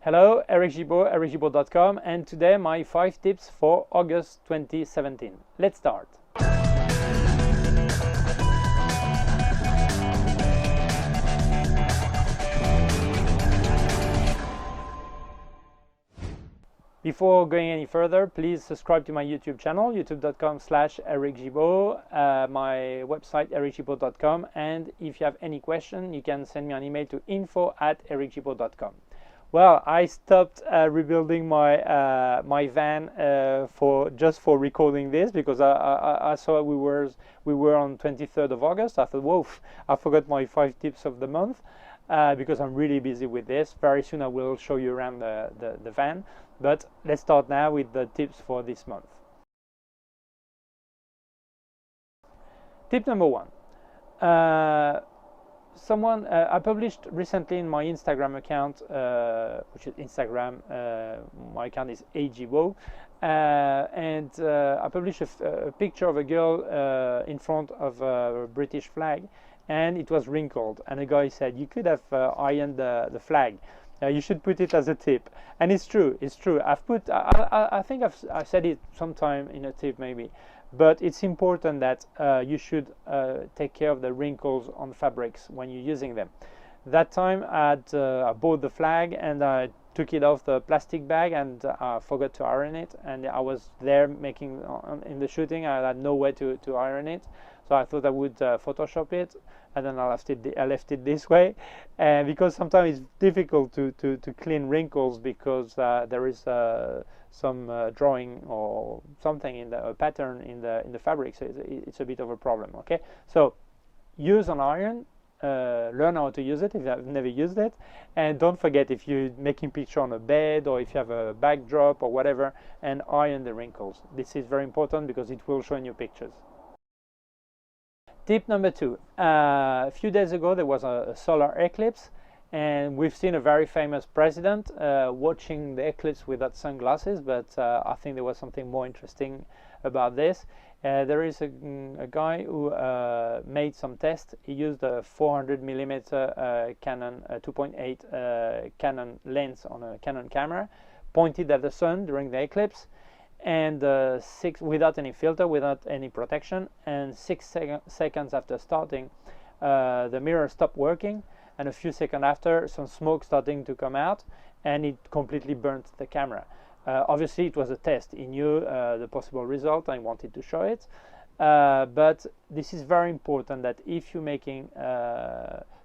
Hello, Eric Gimbal, ericgimbal.com, and today my 5 tips for August 2017. Let's start. Before going any further, please subscribe to my YouTube channel, youtube.com/ericgimbal, my website ericgimbal.com, and if you have any question, you can send me an email to info@ericgimbal.com. Well, I stopped rebuilding my my van for recording this because I saw we were on 23rd of August. I thought, whoa, I forgot my 5 tips of the month because I'm really busy with this. Very soon I will show you around the van. But let's start now with the tips for this month. Tip number 1. I published recently in my Instagram account, which is Instagram, my account is AGWO, and I published a picture of a girl in front of a British flag, and it was wrinkled, and a guy said, you could have ironed the flag. You should put it as a tip, and it's true. I think I said it sometime in a tip maybe, but it's important that you should take care of the wrinkles on fabrics when you're using them. That time I bought the flag and I took it off the plastic bag and I forgot to iron it, and I was there making in the shooting. I had no way to iron it, so I thought I would Photoshop it, and then I left it this way, and because sometimes it's difficult to clean wrinkles because there is some drawing or something in the pattern in the fabric, so it's a bit of a problem. Okay, so use an iron. Learn how to use it if you have never used it, and don't forget, if you're making picture on a bed or if you have a backdrop or whatever, and iron the wrinkles. This is very important because it will show in your pictures. Tip number 2. A few days ago there was a solar eclipse, and we've seen a very famous president watching the eclipse without sunglasses, but I think there was something more interesting about this. There is a guy who made some tests. He used a 400mm Canon 2.8 Canon lens on a Canon camera, pointed at the sun during the eclipse, and without any filter, without any protection, and 6 seconds after starting, the mirror stopped working, and a few seconds after, some smoke starting to come out, and it completely burnt the camera. Obviously it was a test. He knew the possible result and he wanted to show it, but this is very important, that if you're making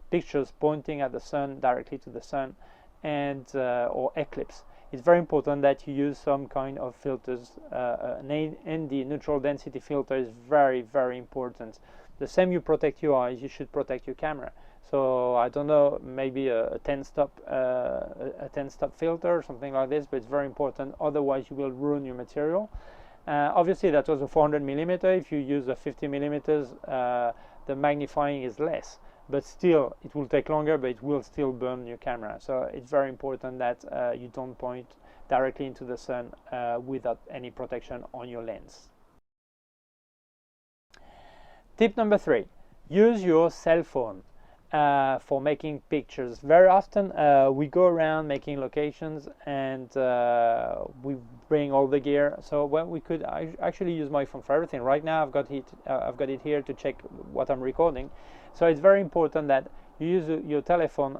pictures pointing at the sun, directly to the sun, and or eclipse, it's very important that you use some kind of filters. An ND, neutral density filter, is very, very important. The same you protect your eyes, you should protect your camera. So I don't know, maybe a 10-stop filter or something like this, but it's very important. Otherwise, you will ruin your material. Obviously, that was a 400mm. If you use a 50mm, the magnifying is less, but still, it will take longer, but it will still burn your camera. So it's very important that you don't point directly into the sun without any protection on your lens. Tip number 3: use your cell phone for making pictures. Very often we go around making locations and we bring all the gear, so when we could actually use my phone for everything. Right now I've got it here to check what I'm recording, so it's very important that you use your telephone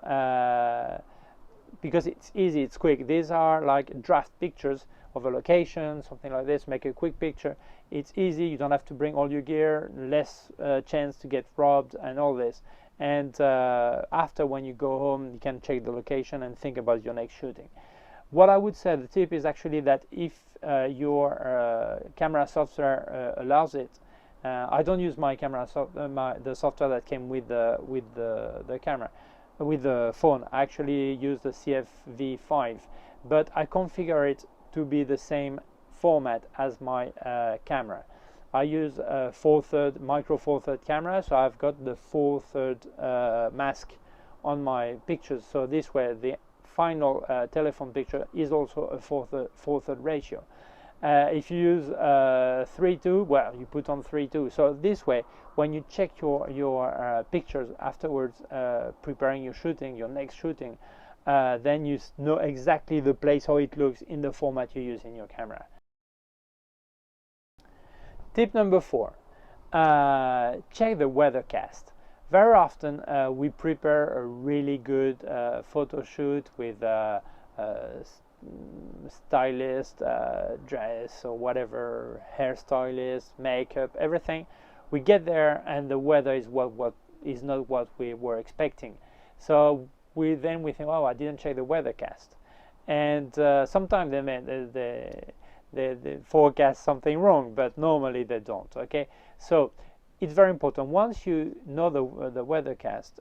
because it's easy, it's quick. These are like draft pictures of a location, something like this. Make a quick picture. It's easy, you don't have to bring all your gear, less chance to get robbed and all this. And after, when you go home, you can check the location and think about your next shooting. What I would say, the tip is actually that if your camera software allows it, I don't use my camera the software that came with the camera, with the phone. I actually use the CFV5, but I configure it to be the same format as my camera. I use a 4/3 micro 4/3 camera, so I've got the 4/3 mask on my pictures. So this way, the final telephone picture is also a 4/3 ratio. If you use 3:2, well, you put on 3:2. So this way, when you check your pictures afterwards, preparing your shooting, your next shooting, then you know exactly the place, how it looks in the format you use in your camera. Tip number 4, check the weathercast. Very often we prepare a really good photo shoot with stylist, dress or whatever, hairstylist, makeup, everything. We get there and the weather is what is not what we were expecting. So we think, oh, I didn't check the weathercast, and sometimes they forecast something wrong, but normally they don't. Okay, so it's very important. Once you know the weathercast,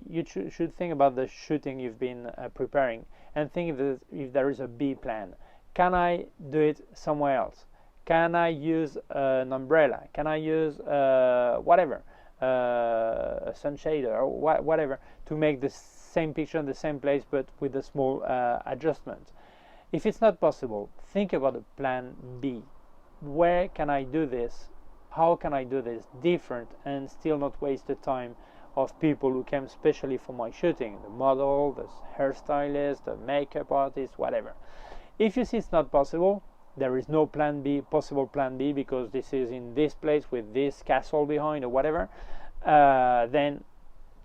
you should think about the shooting you've been preparing, and think if there is a B plan. Can I do it somewhere else? Can I use an umbrella? Can I use whatever, a sunshader or whatever, to make the same picture in the same place but with a small adjustment? If it's not possible, think about a plan B. Where can I do this? How can I do this different and still not waste the time of people who came specially for my shooting, the model, the hairstylist, the makeup artist, whatever. If you see it's not possible, there is no plan B, possible plan B, because this is in this place with this castle behind or whatever, then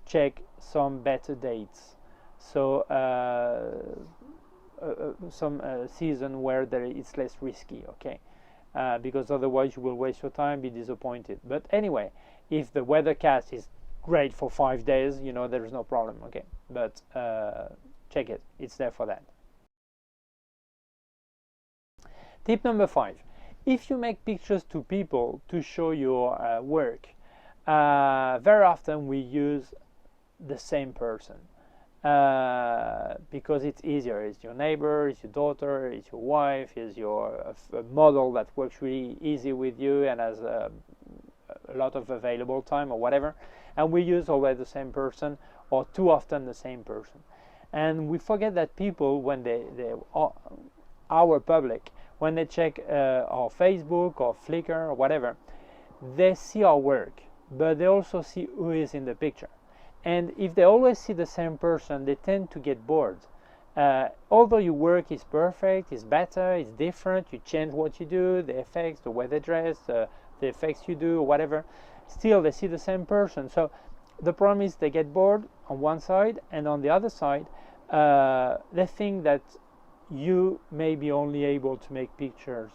check some better dates. So some season where it's less risky, okay? Because otherwise you will waste your time, be disappointed. But anyway, if the weathercast is great for 5 days, you know, there is no problem, okay? But check it, it's there for that. Tip number 5, if you make pictures to people to show your work, very often we use the same person because it's easier. It's your neighbor, it's your daughter, it's your wife, it's your model that works really easy with you and has a lot of available time or whatever, and we use always the same person, or too often the same person. And we forget that people, when our public, when they check our Facebook or Flickr or whatever, they see our work, but they also see who is in the picture. And if they always see the same person, they tend to get bored. Although your work is perfect, is better, it's different, you change what you do, the effects, the way they dress, the effects you do, or whatever, still they see the same person. So the problem is they get bored on one side, and on the other side, they think that you may be only able to make pictures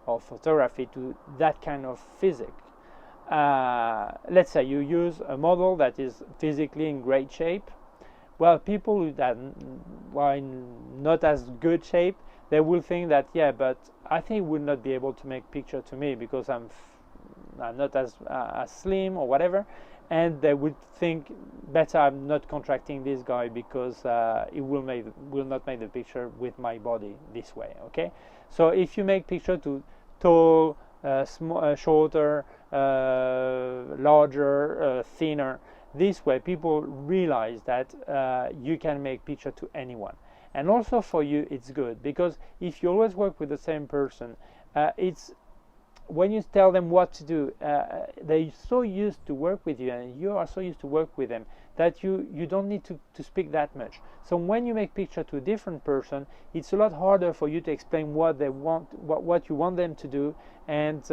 or photography to that kind of physique. Let's say you use a model that is physically in great shape. Well, people that are in not as good shape, they will think that, yeah, but I think will not be able to make picture to me because I'm not as slim or whatever, and they would think better I'm not contracting this guy because it will not make the picture with my body this way. Okay, so if you make picture to tall, shorter, larger, thinner, this way people realize that you can make picture to anyone. And also for you it's good, because if you always work with the same person, it's when you tell them what to do, they're so used to work with you and you are so used to work with them that you don't need to speak that much. So when you make picture to a different person, it's a lot harder for you to explain what they want, what you want them to do, and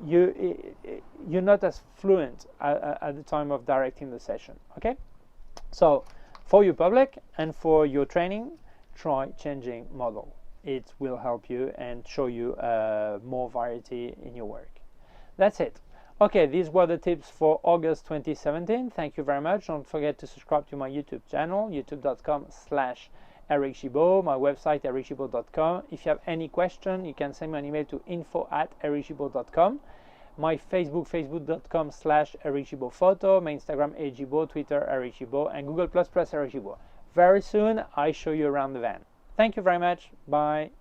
you're not as fluent at the time of directing the session. Okay, so for your public and for your training, try changing model. It will help you and show you more variety in your work. That's it. Okay, these were the tips for August 2017. Thank you very much. Don't forget to subscribe to my YouTube channel, youtube.com/Eric Gimbal, my website ericgimbal.com. If you have any question, you can send me an email to info@ericgimbal.com. My Facebook, facebook.com/ericgimbal-photo, my Instagram, Gimbal, Twitter, Eric Gimbal, and Google++ Eric Gimbal. Very soon, I show you around the van. Thank you very much. Bye.